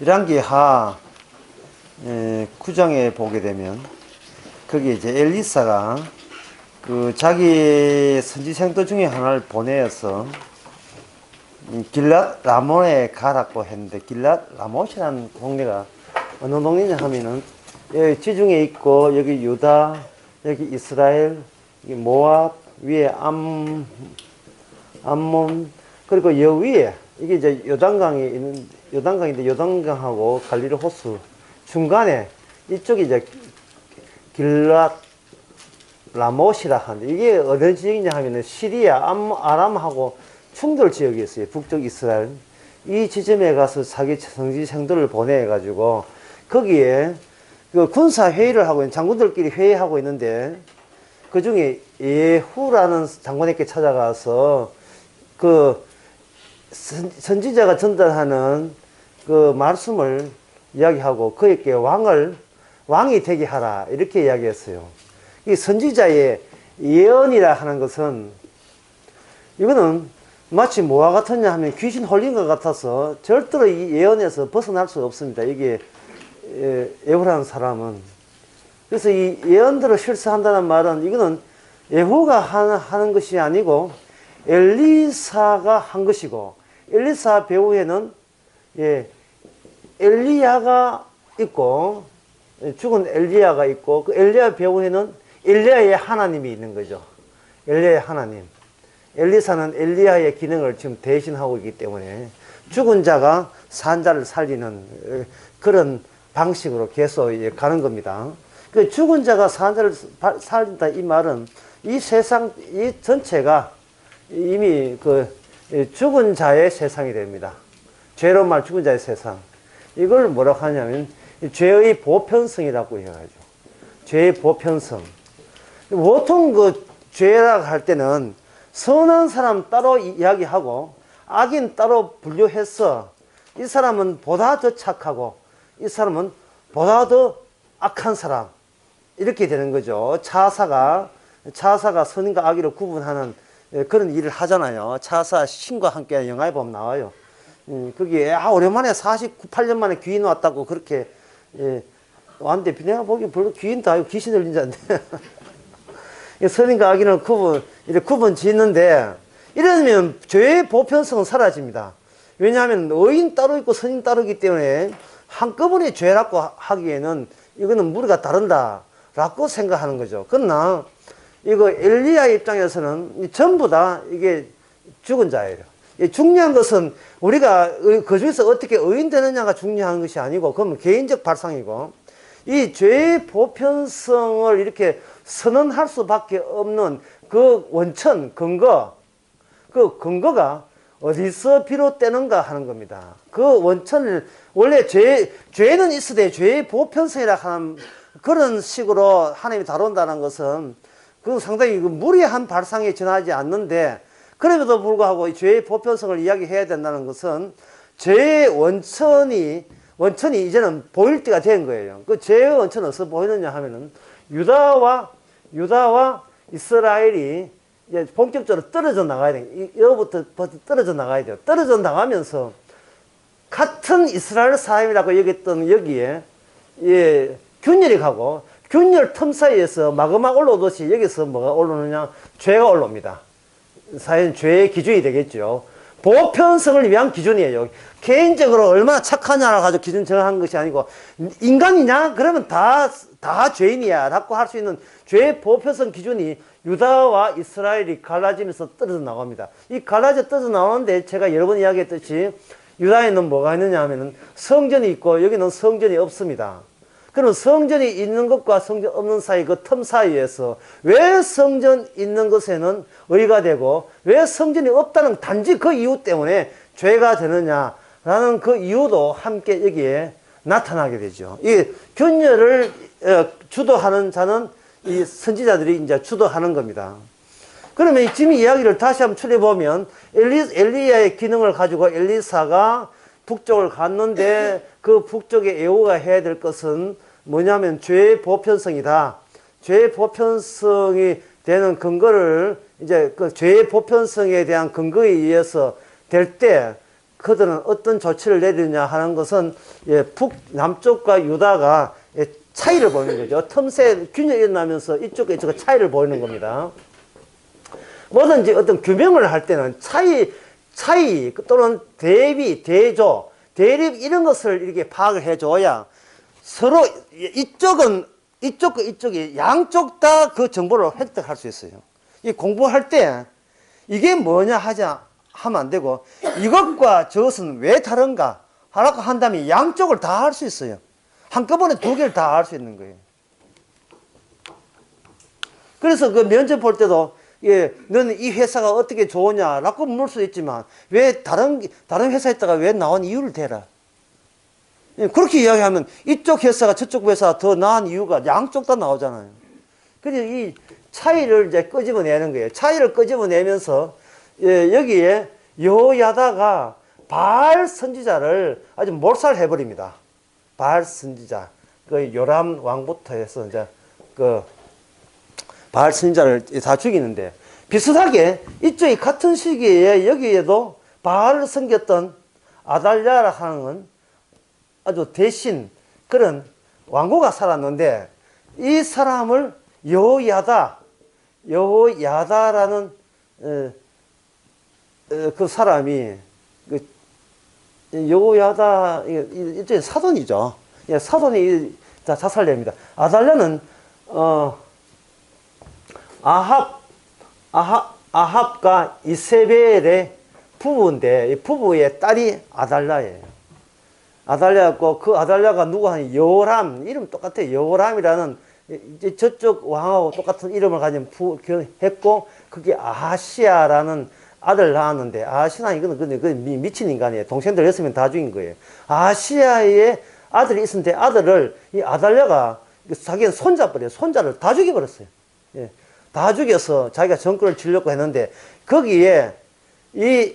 열왕기하 9장에 보게 되면 거기 이제 엘리사가 그 자기 선지생도 중에 하나를 보내어서 길랏 라못에 가라고 했는데, 길랏 라못이라는 동네가 어느 동네냐 하면은 여기 지중해 있고, 여기 유다, 여기 이스라엘, 여기 모압, 위에 암몬, 그리고 여 위에 이게 이제 요단강이 있는, 요단강인데 요단강하고 갈릴리 호수 중간에 이쪽이 이제 길랏 라못이라 하는데, 이게 어느 지역이냐 하면은 시리아, 아람하고 충돌 지역이었어요. 북쪽 이스라엘. 이 지점에 가서 자기 선지생들을 보내가지고 거기에 그 군사 회의를 하고 있는, 장군들끼리 회의하고 있는데, 그 중에 예후라는 장군에게 찾아가서 그 선지자가 전달하는 그 말씀을 이야기하고 그에게 왕이 되게 하라, 이렇게 이야기했어요. 이 선지자의 예언이라 하는 것은, 이거는 마치 뭐와 같았냐 하면 귀신 홀린 것 같아서 절대로 이 예언에서 벗어날 수 없습니다. 이게 예후라는 사람은. 그래서 이 예언대로 실수한다는 말은, 이거는 예후가 하는 것이 아니고 엘리사가 한 것이고, 엘리사 배후에는 엘리야가 있고, 죽은 엘리야가 있고, 그 엘리야 배후에는 엘리야의 하나님이 있는 거죠. 엘리야의 하나님. 엘리사는 엘리야의 기능을 지금 대신하고 있기 때문에 죽은 자가 산 자를 살리는 그런 방식으로 계속 가는 겁니다. 그 죽은 자가 산 자를 살린다, 이 말은 이 세상 이 전체가 이미 그 죽은 자의 세상이 됩니다. 죄로 말 죽은 자의 세상. 이걸 뭐라고 하냐면 죄의 보편성이라고 해야죠. 죄의 보편성. 보통 그 죄라고 할 때는 선한 사람 따로 이야기하고 악인 따로 분류해서, 이 사람은 보다 더 착하고 이 사람은 보다 더 악한 사람, 이렇게 되는 거죠. 차사가 선인과 악이를 구분하는 그런 일을 하잖아요. 차사 신과 함께 영화에 보면 나와요. 거기에 오랜만에 48년 만에 귀인 왔다고 그렇게 왔는데, 내가 보기엔 별로 귀인도 아니고 귀신 들린 자인데 선인과 악인을 구분 짓는데, 이러면 죄의 보편성은 사라집니다. 왜냐하면 의인 따로 있고 선인 따로이기 때문에 한꺼번에 죄라고 하기에는 이거는 무리가 다른다 라고 생각하는 거죠. 그러나 이거 엘리야 입장에서는 전부 다 이게 죽은 자예요. 중요한 것은 우리가 그 중에서 어떻게 의인 되느냐가 중요한 것이 아니고, 그건 개인적 발상이고, 이 죄의 보편성을 이렇게 선언할 수밖에 없는 그 원천, 그 근거가 어디서 비롯되는가 하는 겁니다. 그 원천을, 원래 죄는 있으되 죄의 보편성이라 하는 그런 식으로 하나님이 다룬다는 것은 그 상당히 무리한 발상에 지나지 않는데, 그럼에도 불구하고 죄의 보편성을 이야기해야 된다는 것은 죄의 원천이 이제는 보일 때가 된 거예요. 그 죄의 원천은 어디서 보이느냐 하면은 유다와 이스라엘이 이제 본격적으로 떨어져 나가야 돼요. 여기부터 떨어져 나가야 돼요. 떨어져 나가면서 같은 이스라엘 사람이라고 여겼던 여기에 균열이 가고, 균열 틈 사이에서 마그마 올라오듯이 여기서 뭐가 올라오느냐? 죄가 올라옵니다. 사실은 죄의 기준이 되겠죠. 보편성을 위한 기준이에요. 개인적으로 얼마나 착하냐를 가지고 기준 정하는 것이 아니고, 인간이냐? 그러면 다 죄인이야 라고 할 수 있는 죄의 보편성 기준이 유다와 이스라엘이 갈라지면서 떨어져 나갑니다. 이 갈라져 떨어져 나오는데, 제가 여러 번 이야기했듯이 유다에는 뭐가 있느냐 하면은 성전이 있고 여기는 성전이 없습니다. 그럼 성전이 있는 것과 성전 없는 사이, 그 틈 사이에서 왜 성전 있는 것에는 의가 되고 왜 성전이 없다는 단지 그 이유 때문에 죄가 되느냐라는 그 이유도 함께 여기에 나타나게 되죠. 이 균열을 주도하는 자는 이 선지자들이 이제 주도하는 겁니다. 그러면 지금 이야기를 다시 한번 추려보면, 엘리야의 기능을 가지고 엘리사가 북쪽을 갔는데, 그 북쪽에 예후가 해야 될 것은 뭐냐면 죄의 보편성이다. 죄의 보편성이 되는 근거를, 이제 그 죄의 보편성에 대한 근거에 의해서 될 때 그들은 어떤 조치를 내리느냐 하는 것은 예, 남쪽과 유다가 예, 차이를 보이는 거죠. 틈새 균열이 일어나면서 이쪽과 이쪽과 차이를 보이는 겁니다. 뭐든지 어떤 규명을 할 때는 차이 또는 대비, 대조, 대립 이런 것을 이렇게 파악을 해줘야 서로 이쪽은 이쪽과 이쪽이 양쪽 다 그 정보를 획득할 수 있어요. 이 공부할 때 이게 뭐냐 하면 안 되고 이것과 저것은 왜 다른가 하라고 한다면 양쪽을 다 할 수 있어요. 한꺼번에 두 개를 다 할 수 있는 거예요. 그래서 그 면접 볼 때도 예, 너는 이 회사가 어떻게 좋으냐라고 물을 수 있지만 왜 다른 회사에 있다가 왜 나온 이유를 대라. 예, 그렇게 이야기하면 이쪽 회사가 저쪽 회사가 더 나은 이유가 양쪽 다 나오잖아요. 그래서 이 차이를 이제 끄집어내는 거예요. 차이를 끄집어내면서 예, 여기에 여호야다가 바알 선지자를 아주 몰살해버립니다. 바알 선지자, 그 요람 왕부터 해서 이제 그 바알 선지자를 다 죽이는데 비슷하게 이쪽이 같은 시기에 여기에도 바알을 섬겼던 아달랴라 하는 아주 대신 그런 왕고가 살았는데 이 사람을 여호야다라는 그 사람이 여호야다 일종의 사돈이죠. 예, 사돈이 다 자살됩니다. 아달랴는 아합과 이세벨의 부부인데 이 부부의 딸이 아달랴예요. 아달랴였고 그 아달랴가 누구 하니 여호람 이름 똑같아요. 여호람이라는 이제 저쪽 왕하고 똑같은 이름을 가진 했고 그게 아하시아라는 아들 낳았는데 아하시아 이거는 그 미친 인간이에요. 동생들 6명 다 죽인 거예요. 아하시아의 아들이 있었는데 아들을 이 아달랴가 자기는 손자버려요. 손자를 다 죽여버렸어요. 예. 다 죽여서 자기가 정권을 치려고 했는데 거기에 이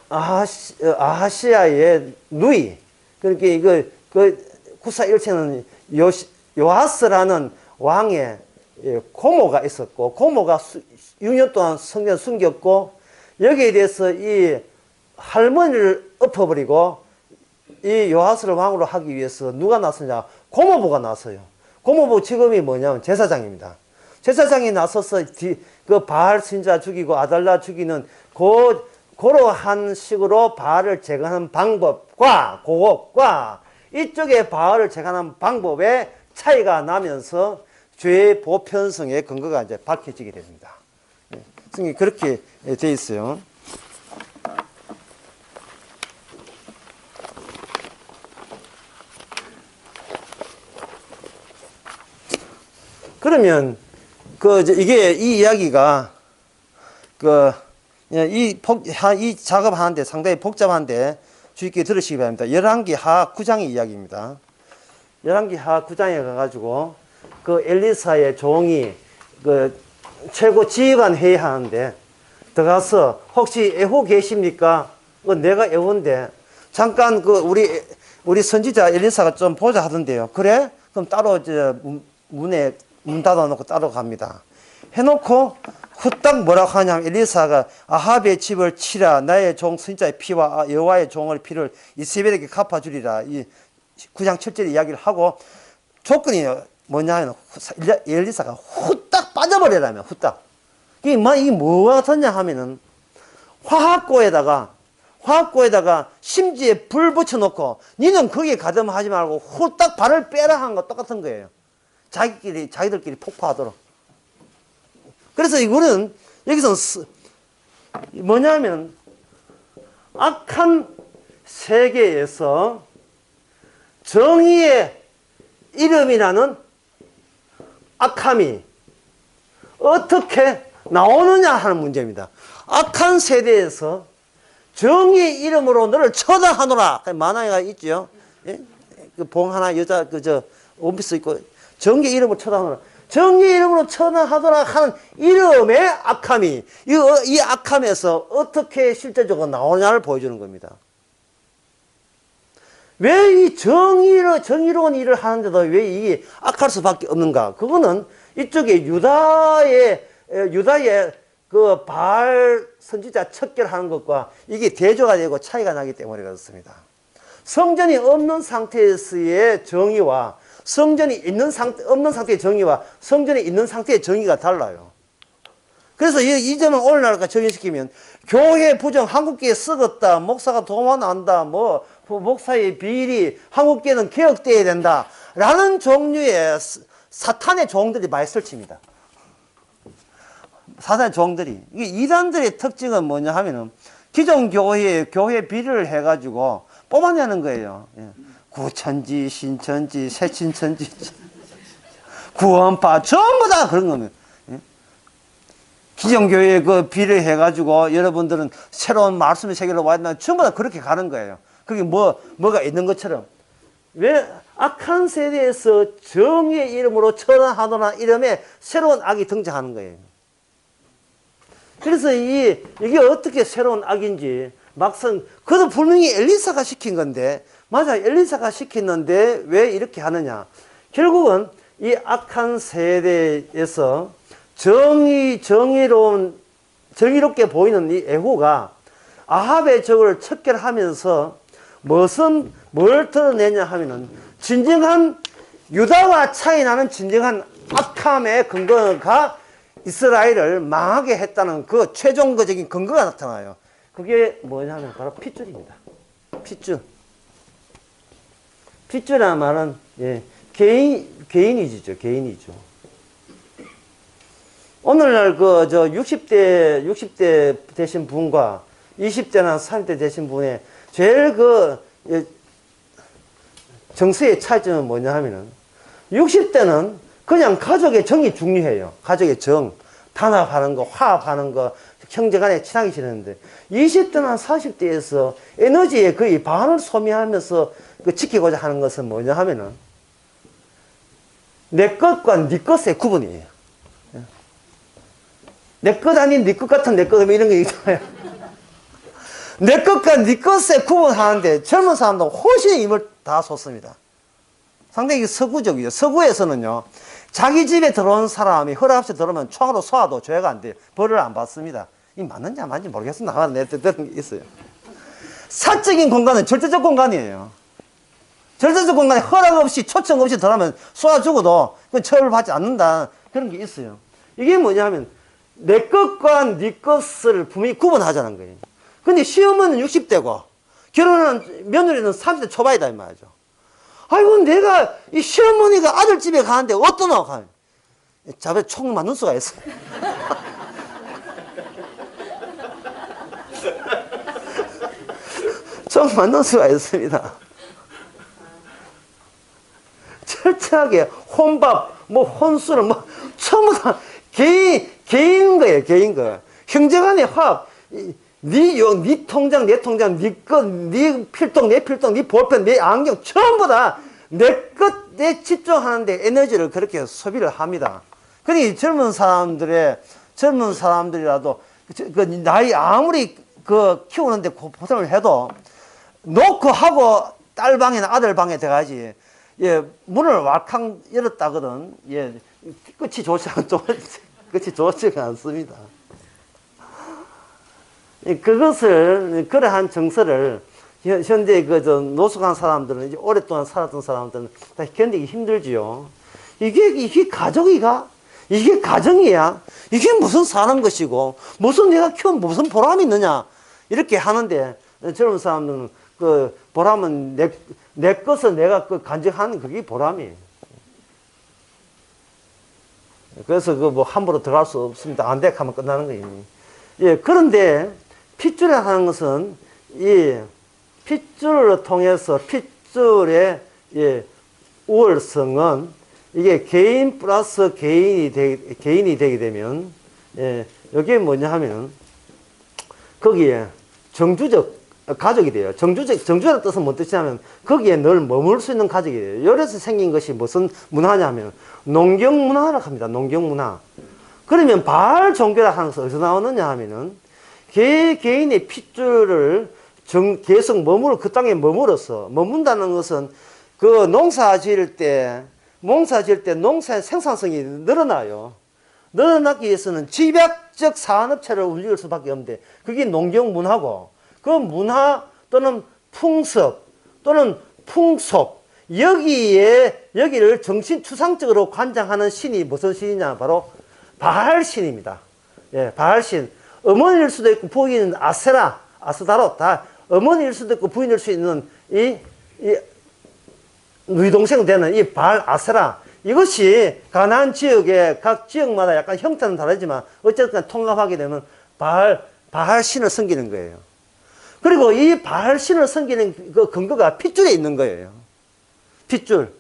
아하시아의 누이 그러니까 이거 그 구사 일체는 요하스라는 왕의 고모가 있었고 고모가 6년 동안 성전 숨겼고 여기에 대해서 이 할머니를 엎어버리고 이 요하스를 왕으로 하기 위해서 누가 나섰냐 고모부가 나서요. 고모부 직업이 뭐냐면 제사장입니다. 제사장이 나서서 그 바알 신자 죽이고 아달랴 죽이는 그러한 식으로 바알을 제거하는 방법과 그것과 이쪽에 바알을 제거하는 방법의 차이가 나면서 죄의 보편성의 근거가 이제 밝혀지게 됩니다. 성경이 그렇게 돼 있어요. 그러면 이게 이 이야기가 이 작업하는데 상당히 복잡한데 주의 깊게 들으시기 바랍니다. 열왕기 하 9장의 이야기입니다. 열왕기 하 9장에 가가지고 그 엘리사의 종이 그 최고 지휘관 회의하는데 들어가서 혹시 애호 계십니까? 내가 애호인데 잠깐 우리 선지자 엘리사가 좀 보자 하던데요. 그래? 그럼 따로 문에 문 닫아놓고 따로 갑니다. 해놓고 후딱 뭐라고 하냐면 엘리사가 아합의 집을 치라 나의 종 선지자의 피와 여호와의 종의 피를 이세벨에게 갚아주리라 이 9장 7절의 이야기를 하고 조건이 뭐냐 하면 엘리사가 후딱 빠져버리라면 후딱 이게 뭐가 같았냐 하면은 화학고에다가 심지에 불 붙여놓고 니는 거기에 가담하지 말고 후딱 발을 빼라 하는 거 똑같은 거예요. 자기들끼리 폭파하도록. 그래서 이거는 여기서 뭐냐면 악한 세계에서 정의의 이름이라는 악함이 어떻게 나오느냐 하는 문제입니다. 악한 세대에서 정의의 이름으로 너를 처단하노라. 만화가 있죠. 예? 그 봉 하나 여자 원피스 입고 정의의 이름으로 처단하노라. 정의의 이름으로 처단하더라 하는 이름의 악함이 이 악함에서 어떻게 실제적으로 나오냐를 보여주는 겁니다. 왜 이 정의로운 일을 하는데도 왜 이게 악할 수밖에 없는가? 그거는 이쪽에 유다의 그 바알 선지자 척결하는 것과 이게 대조가 되고 차이가 나기 때문에 그렇습니다. 성전이 없는 상태에서의 정의와 성전이 없는 상태의 정의와 성전이 있는 상태의 정의가 달라요. 그래서 이 점을 오늘날과 적용시키면 교회 부정 한국교회 썩었다, 목사가 도만한다, 뭐 목사의 비리, 한국교회는 개혁돼야 된다 라는 종류의 사탄의 종들이 많이 설칩니다. 사탄의 종들이. 이게 이단들의 특징은 뭐냐 하면은 기존 교회 비리를 해가지고 뽑아내는 거예요. 구천지, 신천지, 새신천지, 구원파 전부 다 그런 겁니다. 기존 교회에 그 비리를 해가지고 여러분들은 새로운 말씀의 세계로 와있나 전부 다 그렇게 가는 거예요. 그게 뭐가 있는 것처럼. 왜 악한 세대에서 정의의 이름으로 천하하도나 이름에 새로운 악이 등장하는 거예요. 그래서 이게 어떻게 새로운 악인지 막상 그것도 분명히 엘리사가 시킨 건데 맞아 엘리사가 시켰는데 왜 이렇게 하느냐. 결국은 이 악한 세대에서 정의롭게 보이는 이 예후가 아합의 적을 척결하면서 뭘 드러내냐 하면은 진정한 유다와 차이 나는 진정한 악함의 근거가 이스라엘을 망하게 했다는 그 최종적인 근거가 나타나요. 그게 뭐냐면 바로 핏줄입니다. 핏줄. 핏줄이라는 말은 개인이죠. 개인이죠. 오늘날 60대 되신 분과 20대나 30대 되신 분의 제일 정서의 차이점은 뭐냐 하면은 60대는 그냥 가족의 정이 중요해요. 가족의 정. 단합하는 거, 화합하는 거, 형제 간에 친하게 지내는데 20대나 40대에서 에너지의 거의 반을 소비하면서 지키고자 하는 것은 뭐냐 하면은 내 것과 네 것의 구분이에요. 내 것 아닌 네 것 같은 내 것 이런 게 있잖아요. 내 것과 네 것에 구분하는데 젊은 사람도 훨씬 힘을 다 쏟습니다. 상당히 서구적이죠. 서구에서는요, 자기 집에 들어온 사람이 허락 없이 들어오면 총으로 쏘아도 죄가 안 돼요. 벌을 안 받습니다. 이 맞는지 안 맞는지 모르겠어. 나가는 내 들은 게 있어요. 사적인 공간은 절대적 공간이에요. 절대적 공간에 허락 없이 초청 없이 들어오면 쏘아 죽어도 그건 처벌받지 않는다. 그런 게 있어요. 이게 뭐냐면 내 것과 네 것을 분명히 구분하자는 거예요. 근데 시어머니는 60대고 결혼한 며느리는 30대 초반이다 이 말이죠. 아이고 내가 이 시어머니가 아들 집에 가는데 어떠노? 잡에 총 맞는 수가 있어. 총 맞는 수가 있습니다. 철저하게 혼밥, 혼술을 전부 다 개인 거예요, 개인 거. 형제간의 화합. 네 통장, 내 통장, 네 필통, 내 필통, 네 볼펜, 내 안경, 전부 다 내 집중하는데 에너지를 그렇게 소비를 합니다. 그러니 젊은 사람들이라도, 나이 아무리 키우는데 고생을 해도, 놓고 하고 딸 방이나 아들 방에 들어가지, 문을 왈칵 열었다거든, 끝이 좋지가 않습니다. 그러한 정서를 현재 노숙한 사람들은 이제 오랫동안 살았던 사람들은 다 견디기 힘들지요. 이게 가족이가? 이게 가정이야? 이게 무슨 사는 것이고, 무슨 내가 키운 무슨 보람이 있느냐? 이렇게 하는데, 젊은 사람들은 보람은 내 것을 내가 간직하는 그게 보람이에요. 그래서 함부로 들어갈 수 없습니다. 안 돼 하면 끝나는 거예요. 그런데 핏줄이라고 하는 것은 이 핏줄을 통해서 핏줄의 우월성은 이게 개인 플러스 개인이 되게 되면 이게 뭐냐 하면 거기에 정주적 가족이 돼요. 정주라는 뜻은 뭔 뜻이냐면 거기에 늘 머물 수 있는 가족이 돼요. 이래서 생긴 것이 무슨 문화냐면 농경문화라고 합니다. 농경문화. 그러면 바알 종교라고 하는 것은 어디서 나오느냐 하면은 개인의 핏줄을 계속 그 땅에 머문다는 것은 농사 지을 때 농사의 생산성이 늘어나요. 늘어나기 위해서는 집약 과학적 산업체를 움직일 수밖에 없는데 그게 농경 문화고 그 문화 또는 풍습 또는 풍속 여기를 정신추상적으로 관장하는 신이 무슨 신이냐 바로 바알신입니다. 예, 바알신. 어머니일 수도 있고 부인은 아세라, 아스다롯 다 어머니일 수도 있고 부인일 수 있는 이 누이동생 되는 이 바알 아세라 이것이 가나안 지역의 각 지역마다 약간 형태는 다르지만 어쨌든 통합하게 되면 바알신을 섬기는 거예요. 그리고 이 바알신을 섬기는 그 근거가 핏줄에 있는 거예요. 핏줄.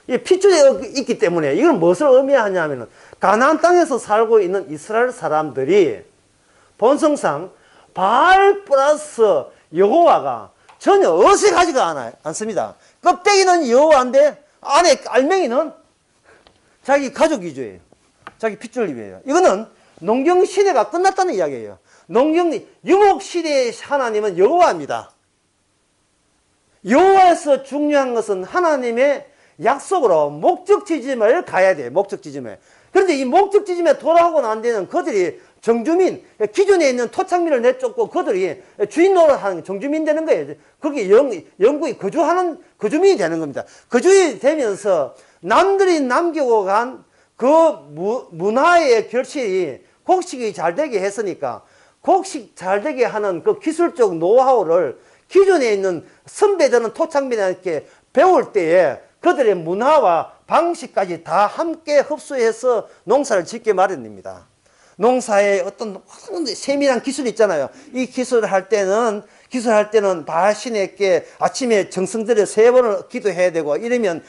이 핏줄에 있기 때문에 이건 무엇을 의미하냐면은 가나안 땅에서 살고 있는 이스라엘 사람들이 본성상 바알 플러스 여호와가 전혀 어색하지가 않습니다. 껍데기는 여호와인데 안에 알맹이는 자기 가족 위주예요. 자기 핏줄 위주예요. 이거는 농경 시대가 끝났다는 이야기예요. 유목 시대의 하나님은 여호와입니다. 여호와에서 중요한 것은 하나님의 약속으로 목적 지점을 가야 돼요. 목적 지점에. 그런데 이 목적 지점에 돌아오고 난 뒤에는 그들이 정주민, 기존에 있는 토착민을 내쫓고 그들이 주인 노릇하는 정주민 되는 거예요. 거기 영국이 거주하는 거주민이 되는 겁니다. 거주민이 되면서 남들이 남기고 간 그 문화의 결실이 곡식이 잘 되게 했으니까 곡식 잘 되게 하는 그 기술적 노하우를 기존에 있는 선배들은 토착민에게 배울 때에 그들의 문화와 방식까지 다 함께 흡수해서 농사를 짓게 마련입니다. 농사에 어떤 세밀한 기술이 있잖아요. 이 기술을 할 때는 바알신에게 아침에 정성 들여 3번을 기도해야 되고 이러면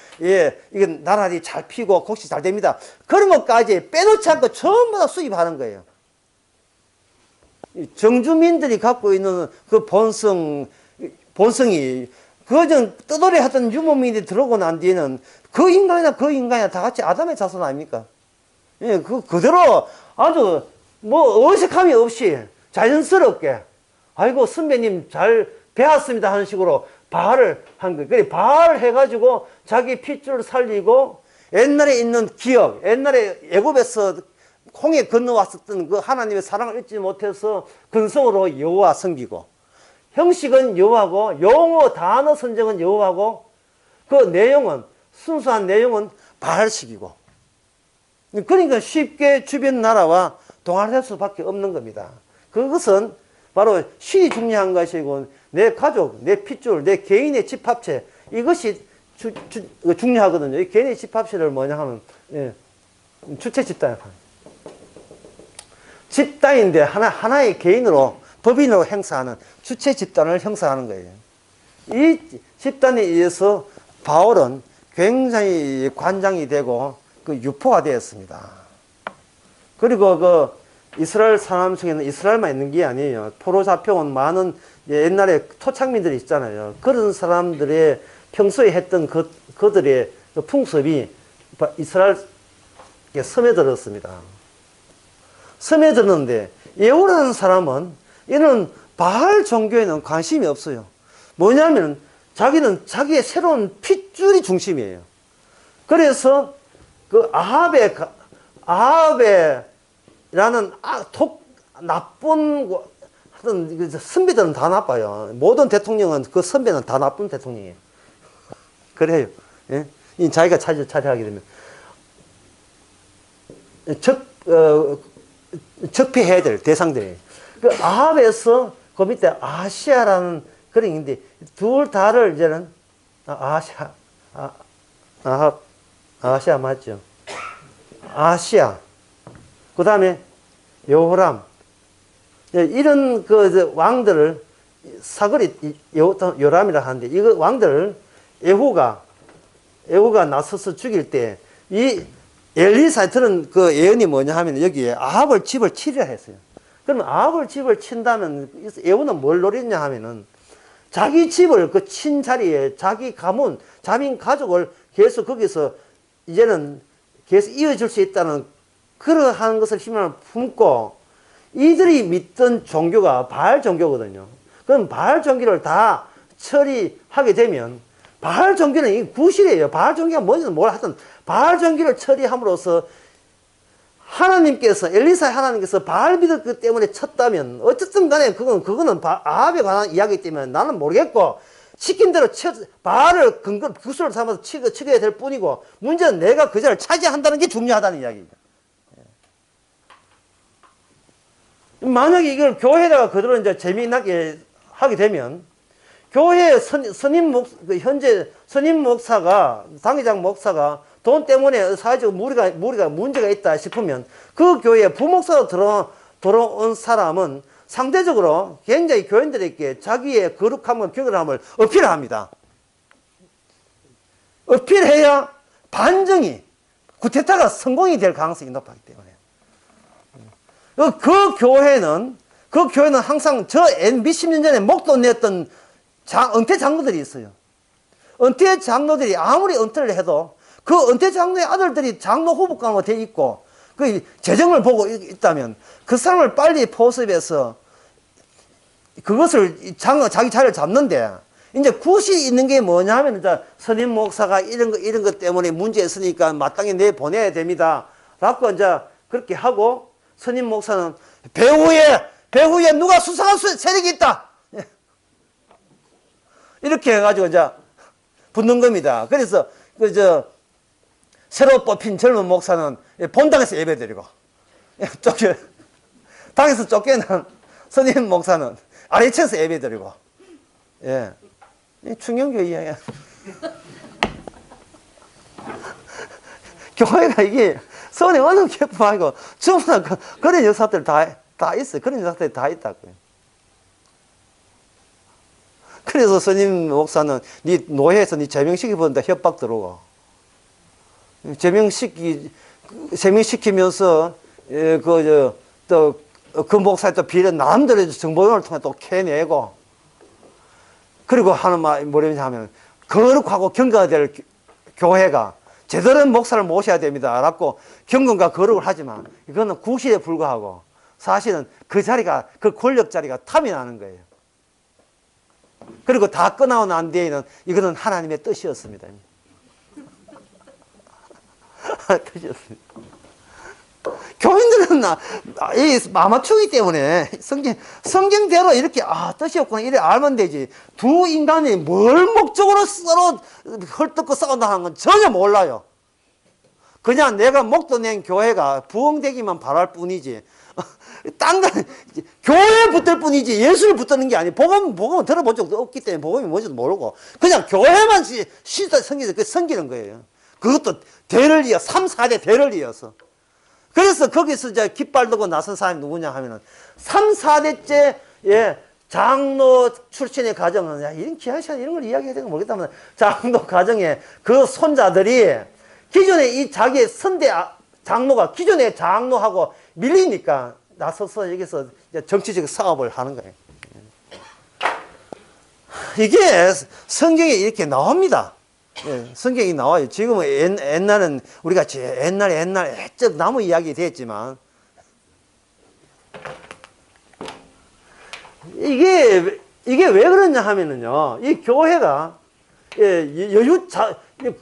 이건 나날이 잘 피고 곡식 잘 됩니다. 그런 것까지 빼놓지 않고 전부 다 수입하는 거예요. 정주민들이 갖고 있는 그 본성이 그전 떠돌이 하던 유목민이 들어오고 난 뒤에는 그 인간이나 다 같이 아담의 자손 아닙니까? 예, 그대로 아주 어색함이 없이 자연스럽게 아이고 선배님 잘 배웠습니다 하는 식으로 바알을 한 거예요. 그래 바알 해가지고 자기 핏줄을 살리고 옛날에 있는 기억, 옛날에 애굽에서 홍해 건너왔었던 그 하나님의 사랑을 잊지 못해서 근성으로 여호와 섬기고 형식은 여호와고 용어 단어 선정은 여호와고 그 내용은 순수한 내용은 바알식이고 그러니까 쉽게 주변 나라와 동ар될 수밖에 없는 겁니다. 그것은 바로 신이 중요한 것이고 내 가족, 내 핏줄, 내 개인의 집합체 이것이 중요하거든요. 이 개인의 집합체를 뭐냐 하면 주체 집단 집단인데 하나의 개인으로 법인으로 행사하는 주체 집단을 형성하는 거예요. 이 집단에 의해서 바울은 굉장히 관장이 되고 유포가 되었습니다. 그리고 이스라엘 사람 중에는 이스라엘만 있는 게 아니에요. 포로 잡혀온 많은 옛날에 토착민들이 있잖아요. 그런 사람들의 평소에 했던 그들의 풍습이 이스라엘 스며들었습니다. 스며들었는데 예후라는 사람은 이는 바알 종교에는 관심이 없어요. 뭐냐면 자기는 자기의 새로운 핏줄이 중심이에요. 그래서 그 아합이라는 나쁜 하여튼 선배들은 다 나빠요. 모든 대통령은 그 선배는 다 나쁜 대통령이에요. 그래요. 예? 자기가 차지하게 되면 적폐해야 될 대상들이에요. 그 아합에서 그 밑에 아시아라는 그런 게 있는데 둘 다를 이제는 아시아 맞죠? 아시아 그 다음에 여호람 이런 왕들을 사거리 요람이라 하는데 이거 왕들을 예후가 나서서 죽일 때 이 엘리사에 들은 그 예언이 뭐냐 하면 여기에 아합을 집을 치려 했어요. 그러면 아합을 집을 친다면 예후는 뭘 노렸냐 하면은 자기 집을 그 친 자리에 자기 가문, 자민 가족을 계속 거기서 이제는 계속 이어줄 수 있다는 그러한 것을 희망을 품고 이들이 믿던 종교가 바알 종교거든요. 그럼 바알 종교를 다 처리하게 되면 바알 종교는 이 구실이에요. 바알 종교가 뭔지는 뭘 하든 바알 종교를 처리함으로써 하나님께서, 엘리사의 하나님께서 바알 믿을 것 때문에 쳤다면, 어쨌든 간에 그거는 아합에 관한 이야기이기 때문에 나는 모르겠고, 시킨 대로 바알을 구슬을 삼아서 치게 될 뿐이고, 문제는 내가 그 자리를 차지한다는 게 중요하다는 이야기입니다. 만약에 이걸 교회에다가 그대로 이제 재미나게 하게 되면, 교회 현재 선임 목사가, 당회장 목사가 돈 때문에 사회적 무리가 문제가 있다 싶으면 그 교회에 부목사로 들어온 사람은 상대적으로 굉장히 교인들에게 자기의 거룩함과 경건함을 어필합니다. 어필해야 반정이, 구테타가 성공이 될 가능성이 높기 때문에. 그 교회는 항상 몇십 년 전에 목돈 냈던 은퇴 장로들이 있어요. 은퇴 장로들이 아무리 은퇴를 해도 그 은퇴 장로의 아들들이 장로 후보감으로 돼 있고 그 재정을 보고 있다면 그 사람을 빨리 포섭해서 그것을 자기 자리를 잡는데, 이제 굿이 있는 게 뭐냐 하면, 이제 선임 목사가 이런 것 때문에 문제 있으니까 마땅히 내보내야 됩니다. 라고 이제 그렇게 하고, 선임 목사는 배후에 누가 수상한 세력이 있다! 이렇게 해가지고 이제 붙는 겁니다. 그래서 새로 뽑힌 젊은 목사는 본당에서 예배드리고, 당에서 쫓겨난 선임 목사는 아래층에서 예배드리고, 예. 충격교회야. 교회가 이게 서울에 어느 교회하고 전부 다 그런 역사들 다 있어요. 그런 역사들이 다 있다고요. 그래서 스님 목사는 네 노예에서 네 제명시키 보는데 협박 들어오고, 제명시키면서 그 목사의 또 비례 남들의 정보원을 통해 또 캐내고, 그리고 하는 말 뭐냐면 하면 거룩하고 경건해야 될 교회가 제대로 된 목사를 모셔야 됩니다 라고 경건과 거룩을 하지만 이거는 구실에 불과하고 사실은 그 자리가, 그 권력 자리가 탐이 나는 거예요. 그리고 다 끝나고 난 뒤에는 이거는 하나님의 뜻이었습니다. 뜻이었습니다. 교인들은 이 아마추어이기 때문에 성경대로 이렇게 뜻이 없구나 이래 알면 되지, 두 인간이 뭘 목적으로 서로 헐뜯고 싸운다 하는 건 전혀 몰라요. 그냥 내가 목도 낸 교회가 부흥되기만 바랄 뿐이지, 딴 건 교회에 붙을 뿐이지 예수를 붙드는 게 아니에요. 복음은 들어본 적도 없기 때문에 복음이 뭔지도 모르고 그냥 교회만 섬기는 거예요. 그것도 대를 이어 3, 4대 대를 이어서. 그래서 거기서 이제 깃발 들고 나선 사람이 누구냐 하면은 3, 4대째 장로 출신의 가정은 이런 귀한 시간 이런 걸 이야기해야 되는 거 모르겠다면 장로 가정의 그 손자들이 기존에 이 자기의 선대 장로가 기존의 장로하고 밀리니까 나서서 여기서 정치적 사업을 하는 거예요. 이게 성경에 이렇게 나옵니다. 성경이 나와요. 지금은 옛날은 우리가 옛날에 애적 나무 이야기 됐지만 이게 왜 그러냐 하면은요, 이 교회가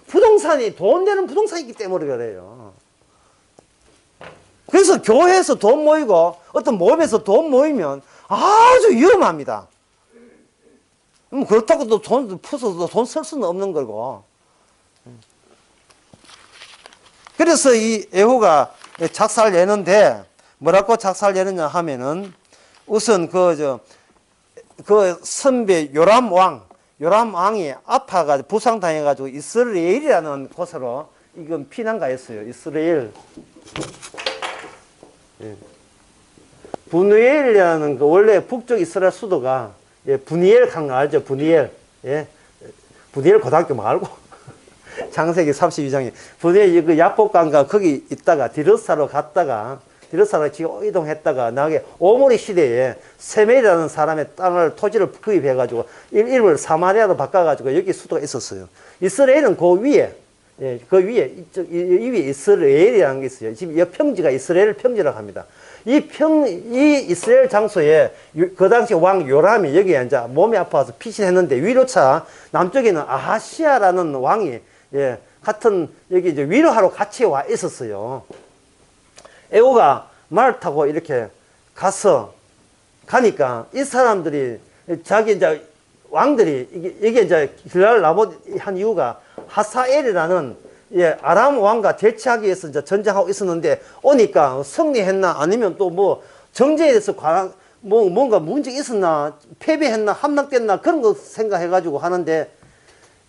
부동산이 돈 되는 부동산이기 때문에 그래요. 그래서 교회에서 돈 모이고 어떤 모임에서 돈 모이면 아주 위험합니다. 그렇다고 또 돈 푸서도 돈 쓸 수는 없는 거고. 그래서 이 예후가 작사를 내는데 뭐라고 작사를 내느냐 하면은 우선 그 선배 요람왕이 아파가지고 부상당해가지고 이스라엘이라는 곳으로 이건 피난가였어요. 이스라엘. 분이엘이라는 그 원래 북쪽 이스라엘 수도가 분이엘 강 알죠? 분이엘. 분이엘 고등학교 말고 창세기 32장에 분이엘 그 야복강가 거기 있다가 디르사로 갔다가 디르사로 지금 이동했다가 나중에 오므리 시대에 세멜이라는 사람의 토지를 구입해가지고 이름을 사마리아로 바꿔가지고 여기 수도가 있었어요. 이스라엘은 그 위에 그 위에 이 위에 이스라엘이라는 게 있어요. 지금 이 평지가 이스라엘 평지라고 합니다. 이 이스라엘 장소에 그 당시 왕 요람이 여기에 이제 몸이 아파서 피신했는데 위로차 남쪽에는 아하시아라는 왕이 같은 여기 이제 위로하러 같이 와 있었어요. 에고가 말을 타고 이렇게 가니까 이 사람들이 자기 이제 왕들이 이게 이제 길라를 나보한 이유가 하사엘이라는 아람 왕과 대치하기 위해서 이제 전쟁하고 있었는데 오니까 승리했나 아니면 또 뭐 정제에 대해서 뭔가 문제가 있었나 패배했나 함락됐나 그런 거 생각해가지고 하는데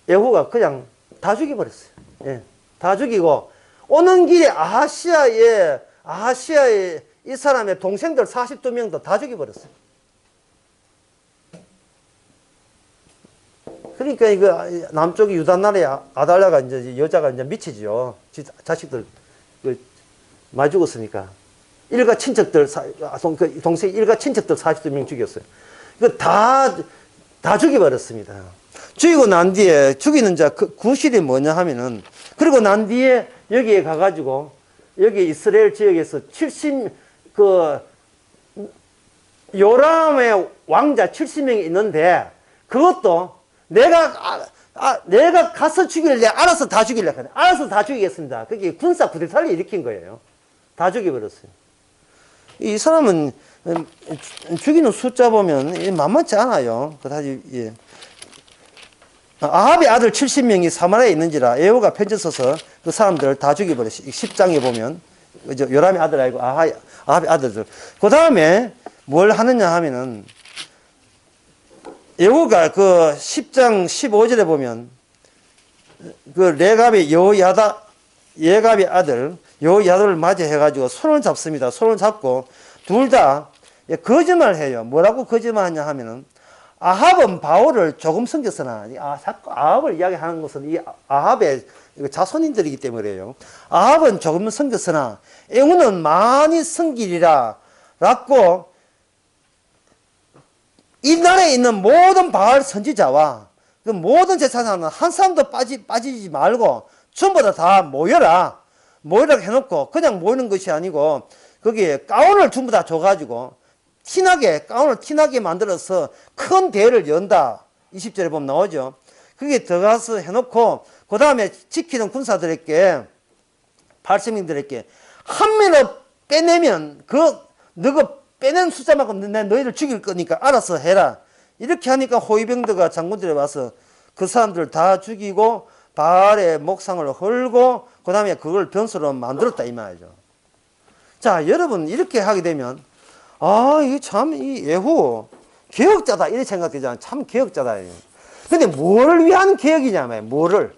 예후가 그냥 다 죽여버렸어요. 예, 다 죽이고 오는 길에 아하시아의 이 사람의 동생들 42명도 다 죽여버렸어요. 그러니까 이거 남쪽의 유다 나라의 아달랴가 이제 여자가 이제 미치죠. 자식들 많이 죽었으니까. 일가 친척들 동생 일가 친척들 42명 죽였어요. 이거 다 죽여버렸습니다. 죽이고 난 뒤에 죽이는 자 구실이 뭐냐 하면은 그리고 난 뒤에 여기에 가가지고 여기 이스라엘 지역에서 70요람의 왕자 70명이 있는데 그것도 내가 가서 죽일래 알아서 다 죽일래 알아서 다 죽이겠습니다. 그게 군사 쿠데타를 일으킨 거예요. 다 죽여버렸어요. 이 사람은 죽이는 숫자 보면 만만치 않아요. 그다지 예. 아합의 아들 70명이 사마리아에 있는지라 예후가 편지 써서 그 사람들을 다 죽여버렸어요. 10장에 보면 요람의 아들 아니고 아합의 아들들. 그 다음에 뭘 하느냐 하면은 예후가 그 10장 15절에 보면 그 레갑의 예갑의 아들 여야들을 맞이해가지고 손을 잡습니다. 손을 잡고 둘 다 거짓말을 해요. 뭐라고 거짓말하냐 하면은 아합은 바울을 조금 섬겼으나 자꾸 아합을 이야기하는 것은 이 아합의 자손인들이기 때문에요. 아합은 조금 섬겼으나 에후는 많이 섬기리라 라고 이 나라에 있는 모든 바알 선지자와 그 모든 제사장은 한 사람도 빠지지 말고 전부 다 모여라 해놓고 그냥 모이는 것이 아니고 거기에 가운을 전부 다 줘가지고 가운을 티나게 만들어서 큰 대회를 연다. 20절에 보면 나오죠. 그게 들어가서 해놓고 그 다음에 지키는 군사들에게 80명들에게 한 명을 빼내면 너가 빼낸 숫자만큼 내가 너희를 죽일 거니까 알아서 해라. 이렇게 하니까 호위병들과 장군들이 와서 그 사람들을 다 죽이고 바알의 목상을 헐고 그 다음에 그걸 변수로 만들었다 이 말이죠. 자, 여러분 이렇게 하게 되면 이게 참 이 예후 개혁자다 이렇게 생각되잖아요. 참 개혁자다. 근데 뭐를 위한 개혁이냐면 뭐를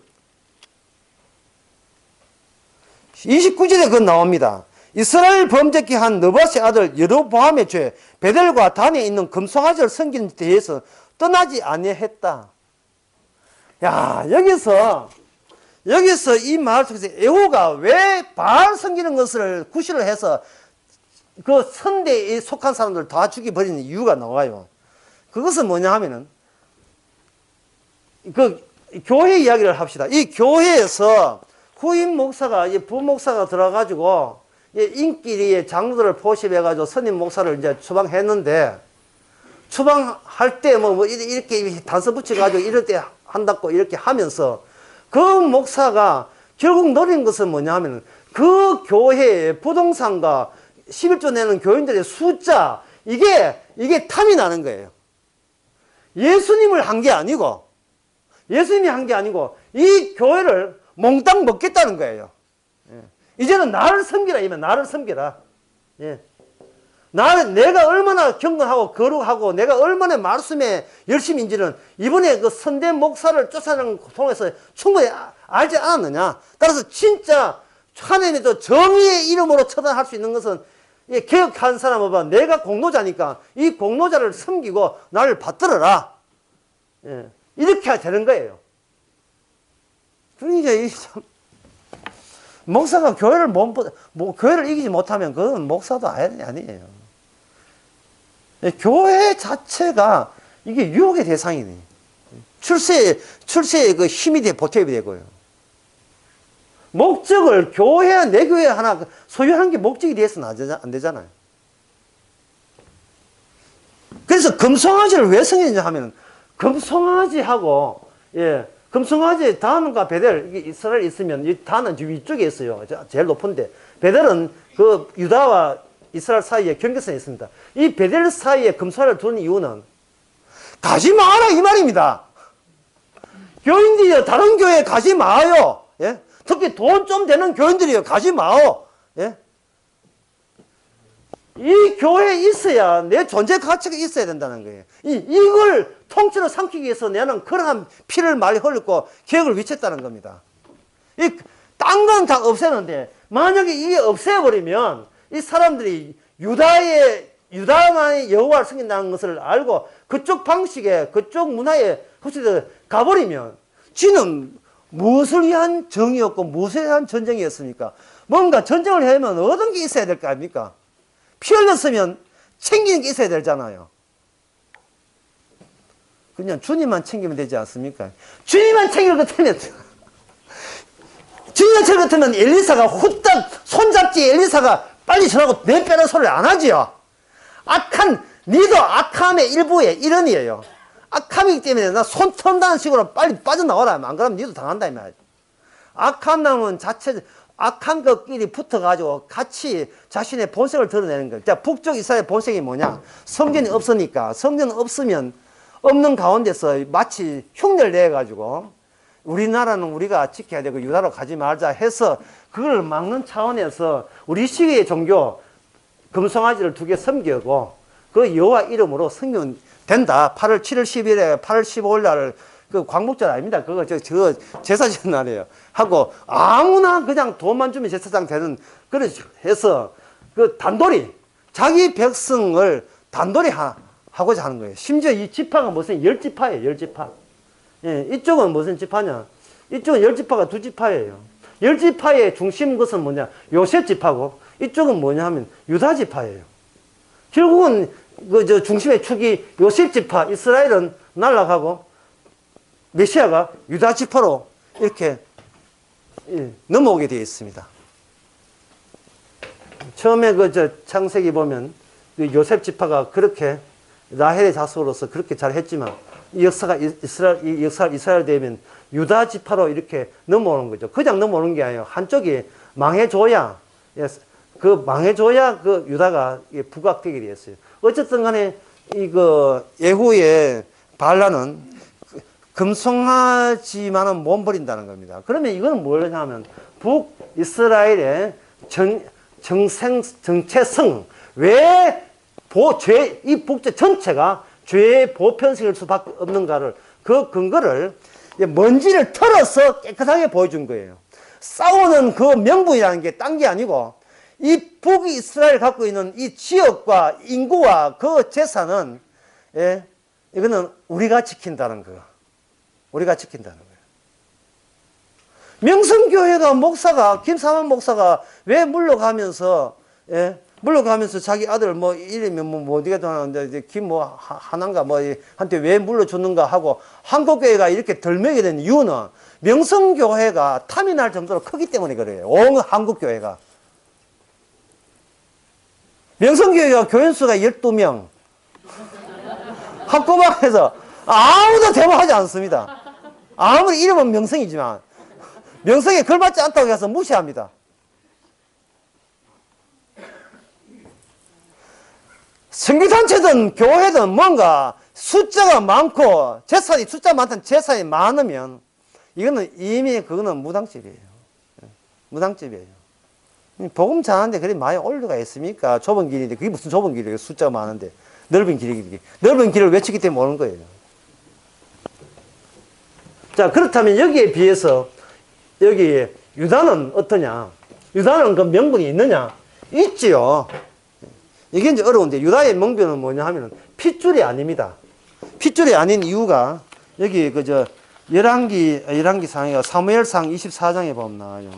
29절에 그건 나옵니다. 이스라엘 범죄케 한 느밧의 아들 여로보암의 죄 베델과 단에 있는 금송아지를 섬기는 데 대해서 떠나지 아니했다. 야, 여기서 이 말 속에서 예후가 왜 바알 섬기는 것을 구실을 해서 그 선대에 속한 사람들 다 죽여버리는 이유가 나와요. 그것은 뭐냐 하면은 그 교회 이야기를 합시다. 이 교회에서 후임 목사가 부목사가 들어가지고 인기리의 장로들을 포섭해가지고 선임 목사를 이제 추방했는데 추방할 때 뭐 이렇게 단서 붙여가지고 이럴 때 한다고 이렇게 하면서 그 목사가 결국 노린 것은 뭐냐 하면 그 교회의 부동산과 11조 내는 교인들의 숫자 이게 탐이 나는 거예요. 예수님이 한 게 아니고 이 교회를 몽땅 먹겠다는 거예요. 이제는 나를 섬기라 이면 나를 섬기라. 내가 얼마나 경건하고 거룩하고 내가 얼마나 말씀에 열심인지는 이번에 그 선대 목사를 쫓아내는 걸 통해서 충분히 알지 않았느냐. 따라서 진짜 하나님의 정의의 이름으로 처단할 수 있는 것은 개혁한 사람은 봐. 내가 공로자니까 이 공로자를 섬기고 나를 받들어라. 이렇게 되는 거예요. 그러니까 목사가 교회를 이기지 못하면 그건 목사도 아니에요. 교회 자체가 이게 유혹의 대상이네. 출세의 그 힘이 보탬이 되고요. 목적을 교회와 내 교회 하나 소유하는 게 목적이 돼서는 안 되잖아요. 그래서 금송아지를 왜 성했냐 하면 금송아지하고 금송아지 단과 베델, 이게 이스라엘에 있으면 이 단은 위쪽에 있어요. 제일 높은데 베델은 그 유다와 이스라엘 사이에 경계선에 있습니다. 이 베델 사이에 금송아지를 두는 이유는 가지 마라 이 말입니다. 교인들이요, 다른 교회에 가지 마요. 예? 특히 돈 좀 되는 교인들이요, 가지 마요. 예? 이 교회에 있어야 내 존재 가치가 있어야 된다는 거예요. 이걸 통째로 삼키기 위해서 나는 그러한 피를 많이 흘렸고 계획을 위쳤다는 겁니다. 딴 건 다 없애는데 만약에 이게 없애버리면 이 사람들이 유다만의 여호와를 섬긴다는 것을 알고 그쪽 방식에 그쪽 문화에 흡수해서 가버리면 지는 무엇을 위한 정의였고 무엇에 대한 전쟁이었습니까? 뭔가 전쟁을 하면 얻은 게 있어야 될 거 아닙니까? 피 흘렸으면 챙기는 게 있어야 되잖아요. 그냥 주님만 챙기면 되지 않습니까? 주님만 챙길 것 같으면 주님만 챙길 것 같으면 엘리사가 후딱 손잡지 엘리사가 빨리 전하고 내 빼는 소리를 안 하지요. 니도 악함의 일부의 일원이에요. 악함이기 때문에 나 손 턴다는 식으로 빨리 빠져나와라. 안 그러면 니도 당한다 이 말이야. 악한 놈은 악한 것끼리 붙어가지고 같이 자신의 본색을 드러내는 거예요. 자, 북쪽 이스라엘 본색이 뭐냐? 성전이 없으니까, 성전 없으면 없는 가운데서 마치 흉내를 내가지고 우리나라는 우리가 지켜야 되고 유다로 가지 말자 해서 그걸 막는 차원에서 우리 시기의 종교 금송아지를 2개 섬기고 그 여호와 이름으로 섬기면 된다. 8월 7일 10일에 8월 15일 날 그 광복절 아닙니다. 그거 저 제사 지는 날이에요. 하고 아무나 그냥 돈만 주면 제사장 되는 그런 해서 그 단돌이 자기 백성을 단돌이 하고자 하는 거예요. 심지어 이 지파가 무슨 10지파예요. 10지파. 예, 이쪽은 무슨 지파냐? 이쪽은 10지파가 2지파예요. 10지파의 중심 것은 뭐냐? 요셉 지파고 이쪽은 뭐냐 하면 유다 지파예요. 결국은 중심의 축이 요셉 지파, 이스라엘은 날아가고 메시아가 유다 지파로 이렇게 넘어오게 되어 있습니다. 처음에 창세기 보면 요셉 지파가 그렇게 라헬의 자손으로서 그렇게 잘 했지만 이 역사가 이스라엘 되면 유다 지파로 이렇게 넘어오는 거죠. 그냥 넘어오는 게 아니에요. 한쪽이 망해줘야 그 유다가 부각되게 되었어요. 어쨌든 간에 예후의 발라는 금송아지만은 못 버린다는 겁니다. 그러면 이건 뭐냐면 북이스라엘의 정체성, 이 북제 전체가 죄의 보편성일 수밖에 없는가를 그 근거를 먼지를 털어서 깨끗하게 보여준 거예요. 싸우는 그 명분이라는 게 딴 게 아니고 이 북이스라엘 갖고 있는 이 지역과 인구와 그 재산은 이거는 우리가 지킨다는 거. 우리가 지킨다는 거예요. 명성교회가 김사만 목사가 왜 물러가면서 자기 아들 이름이 어디가도 하는데 하나인가 한테 왜 물러줬는가 하고 한국교회가 이렇게 덜먹게 된 이유는 명성교회가 탐이 날 정도로 크기 때문에 그래요. 온 한국교회가. 명성교회가 교인수가 12명. 한꼬박에서 아무도 대모하지 않습니다. 아무리 이름은 명성이지만 명성에 걸맞지 않다고 해서 무시합니다. 선교단체든 교회든 뭔가 숫자가 많고 숫자 많다는 재산이 많으면 이거는 이미 그거는 무당집이에요. 무당집이에요. 복음 전하는데 그리 많이 올류가 있습니까? 좁은 길인데 그게 무슨 좁은 길이에요? 숫자가 많은데 넓은 길을 외치기 때문에 오는 거예요. 자, 그렇다면 여기에 비해서 여기 유다는 어떠냐? 유다는 그 명분이 있느냐? 있지요. 이게 이제 어려운데 유다의 명분은 뭐냐 하면은 핏줄이 아닙니다. 핏줄이 아닌 이유가 여기 열왕기상에 사무엘상 24장에 보면 나와요.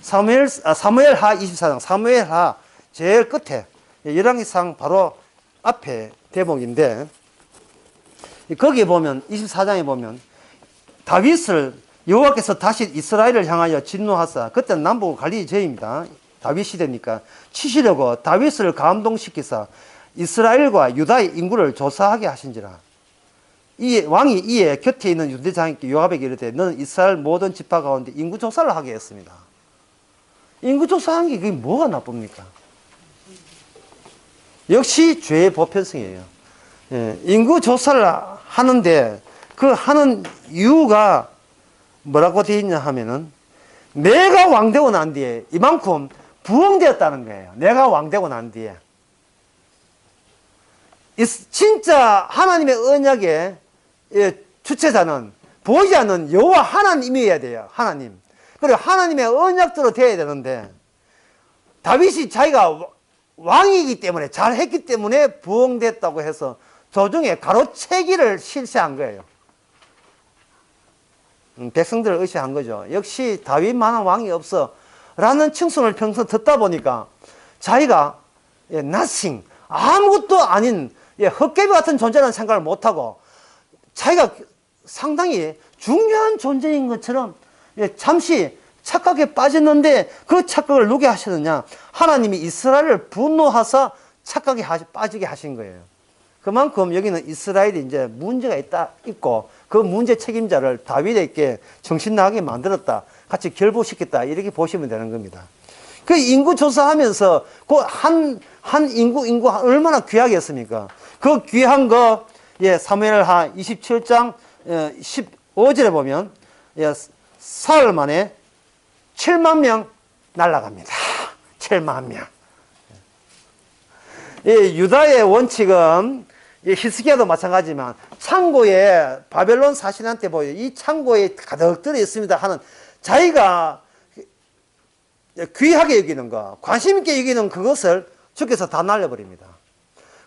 사무엘하 24장, 사무엘하 제일 끝에 열왕기상 바로 앞에 대목인데 거기에 보면 24장에 보면 다윗을 여호와께서 다시 이스라엘을 향하여 진노하사 그때는 남북 갈릴리 제입니다. 다윗 시대니까 치시려고 다윗을 감동시키사 이스라엘과 유다의 인구를 조사하게 하신지라. 왕이 이에 곁에 있는 유대 장에게 요압에게 이르되 너는 이스라엘 모든 지파 가운데 인구 조사를 하게 했습니다. 인구 조사한 게 그게 뭐가 나쁩니까? 역시 죄의 보편성이에요. 예, 인구 조사를 하는데 그 하는 이유가 뭐라고 되어 있냐 하면은 내가 왕되고 난 뒤에 이만큼 부흥되었다는 거예요. 내가 왕되고 난 뒤에. 진짜 하나님의 언약의 주체자는 보이지 않는 여호와 하나님이어야 돼요. 하나님. 그리고 하나님의 언약대로 되어야 되는데 다윗이 자기가 왕이기 때문에 잘했기 때문에 부흥됐다고 해서 도중에 가로채기를 실시한 거예요. 백성들을 의식한 거죠. 역시 다윗만한 왕이 없어 라는 칭송을 평소 듣다 보니까 자기가 nothing, 아무것도 아닌 헛개비 같은 존재라는 생각을 못하고 자기가 상당히 중요한 존재인 것처럼 잠시 착각에 빠졌는데 그 착각을 누게 하셨느냐? 하나님이 이스라엘을 분노하사 착각에 빠지게 하신 거예요. 그만큼 여기는 이스라엘이 이제 문제가 있고 그 문제 책임자를 다윗에게 정신 나가게 만들었다. 같이 결부시켰다. 이렇게 보시면 되는 겁니다. 그 인구 조사하면서 그 한 인구 얼마나 귀하겠습니까? 그 귀한 거, 사무엘하 27장 15절에 보면, 사흘 만에 7만 명 날아갑니다. 7만 명. 유다의 원칙은 히스기야도 마찬가지지만 창고에 바벨론 사신한테 보여 이 창고에 가득 들어 있습니다 하는 자기가 귀하게 여기는 거, 관심 있게 여기는 그것을 주께서 다 날려버립니다.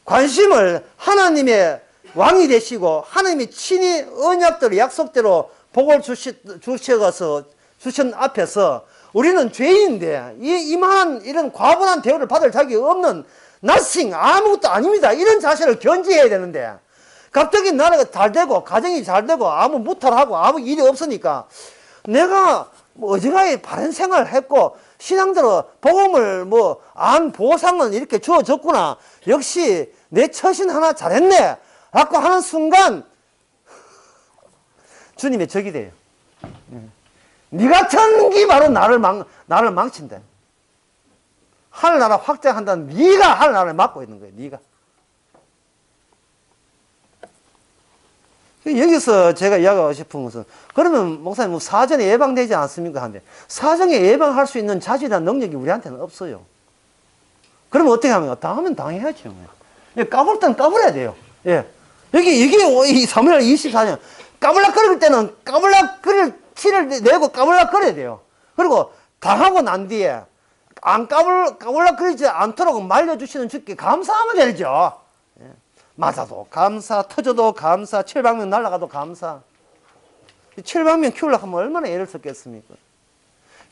관심을 하나님의 왕이 되시고 하나님이 친히 언약대로 약속대로 복을 주셔서 주신 앞에서 우리는 죄인인데 이만한 이런 과분한 대우를 받을 자격이 없는 nothing, 아무것도 아닙니다. 이런 자세를 견지해야 되는데 갑자기 나라가 잘 되고 가정이 잘 되고 아무 무탈하고 아무 일이 없으니까 내가 어지간히 바른 생활을 했고 신앙대로 복음을 안 보상은 이렇게 주어졌구나. 역시 내 처신 하나 잘했네 라고 하는 순간 주님의 적이 돼요. 네 같은 게 바로 나를 망친대. 하늘나라 확장한다는 네가 하늘나라를 막고 있는 거예요. 네가. 여기서 제가 이야기하고 싶은 것은 그러면 목사님 사전에 예방되지 않습니까? 하는데 사전에 예방할 수 있는 자질이나 능력이 우리한테는 없어요. 그러면 어떻게 하면 당하면 당해야죠. 까불 때는 까불어야 돼요. 예. 이게 이 사무엘 24년 까불락거릴 때는 까불락거릴 티를 내고 까불락거려야 돼요. 그리고 당하고 난 뒤에 안 까불락거리지 않도록 말려주시는 주께 감사하면 되죠. 예. 맞아도 감사, 터져도 감사, 700명 날아가도 감사. 700명 키우려고 하면 얼마나 애를 썼겠습니까?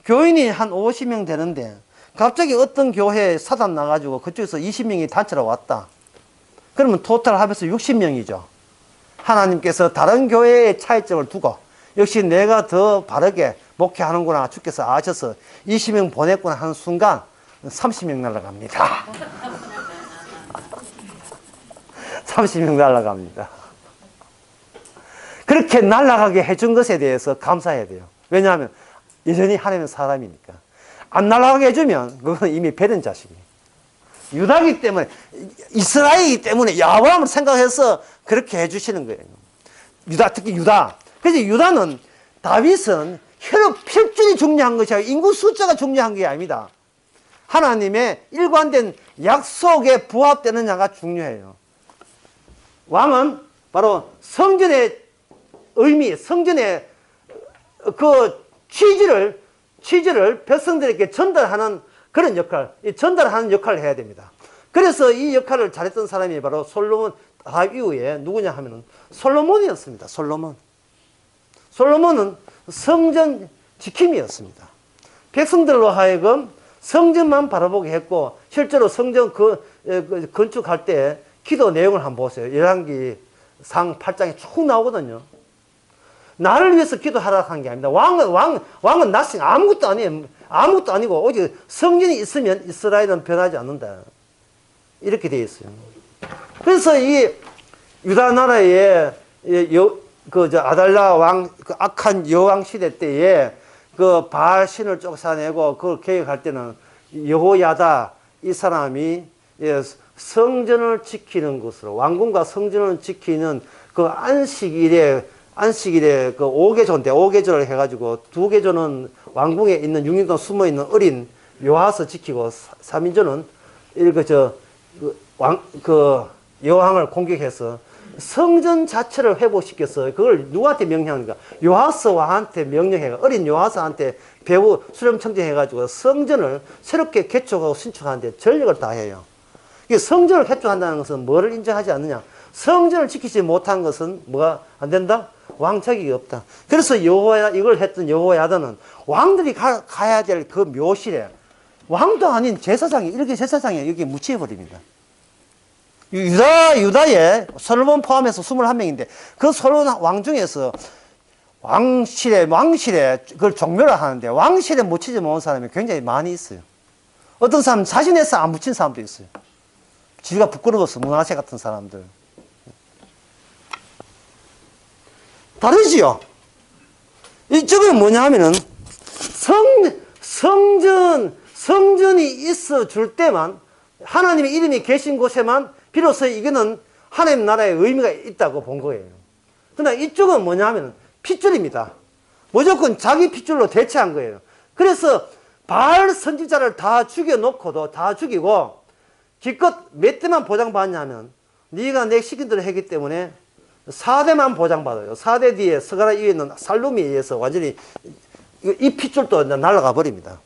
교인이 한 50명 되는데 갑자기 어떤 교회에 사단 나가지고 그쪽에서 20명이 단체로 왔다. 그러면 토탈 합해서 60명이죠. 하나님께서 다른 교회의 차이점을 두고 역시 내가 더 바르게 목회하는구나 주께서 아셔서 20명 보냈구나 하는 순간 30명 날아갑니다. 30명 날아갑니다. 그렇게 날아가게 해준 것에 대해서 감사해야 돼요. 왜냐하면 여전히 하나님은 사람이니까. 안 날아가게 해주면 그건 이미 배른 자식이에요. 유다이기 때문에 이스라엘이기 때문에 야곱을 생각해서 그렇게 해주시는 거예요. 특히 유다. 그래서 유다는 다윗은 혈육 필준이 중요한 것이 아니라 인구 숫자가 중요한 게 아닙니다. 하나님의 일관된 약속에 부합되느냐가 중요해요. 왕은 바로 성전의 의미, 성전의 그 취지를 백성들에게 전달하는 그런 전달하는 역할을 해야 됩니다. 그래서 이 역할을 잘했던 사람이 바로 솔로몬, 다윗 이후에 누구냐 하면은 솔로몬이었습니다. 솔로몬은 성전 지킴이였습니다. 백성들로 하여금 성전만 바라보게 했고 실제로 성전 건축할 때 기도 내용을 한번 보세요. 열왕기상 8장에 쭉 나오거든요. 나를 위해서 기도하라고 한 게 아닙니다. 왕은 nothing, 아무것도 아니에요. 아무것도 아니고 오직 성전이 있으면 이스라엘은 변하지 않는다. 이렇게 되어 있어요. 그래서 이 유다 나라의 아달라 왕, 그 악한 여왕 시대 때에 그 바알 신을 쫓아내고 그걸 개혁할 때는 여호야다 이 사람이 성전을 지키는 것으로 왕궁과 성전을 지키는 그 안식일에 그 5계조인데 5계조를 해가지고 2계조는 왕궁에 있는 6인동 숨어 있는 어린 요하스 지키고 3인조는 여왕을 공격해서 성전 자체를 회복시켜서 그걸 누구한테 명령하는가? 요하스 왕한테 명령해가 어린 요하스한테 배후 수렴 청정해가지고 성전을 새롭게 개축하고 신축하는데 전력을 다해요. 성전을 개축한다는 것은 뭐를 인정하지 않느냐? 성전을 지키지 못한 것은 뭐가 안 된다? 왕자격이 없다. 그래서 이걸 했던 여호야다는 왕들이 가야 될 그 묘실에 왕도 아닌 제사장이 이렇게 제사장이 여기 묻혀버립니다. 유다에 솔로몬 포함해서 21명인데 그 솔로몬 왕 중에서 왕실에 그걸 종묘를 하는데 왕실에 묻히지 못한 사람이 굉장히 많이 있어요. 어떤 사람은 자신에서 안 묻힌 사람도 있어요. 지가 부끄러워서 문화세 같은 사람들. 다르지요? 이쪽은 뭐냐 하면은 성전이 있어 줄 때만 하나님의 이름이 계신 곳에만 비로소 이거는 하나님 나라의 의미가 있다고 본 거예요. 그러나 이쪽은 뭐냐 하면 핏줄입니다. 무조건 자기 핏줄로 대체한 거예요. 그래서 바알 선지자를 다 죽여놓고도 다 죽이고 기껏 몇 대만 보장받냐 하면 네가 내 시킨 대로 했기 때문에 4대만 보장받아요. 4대 뒤에 스가랴 위에 있는 살룸에 의해서 완전히 이 핏줄도 날아가 버립니다.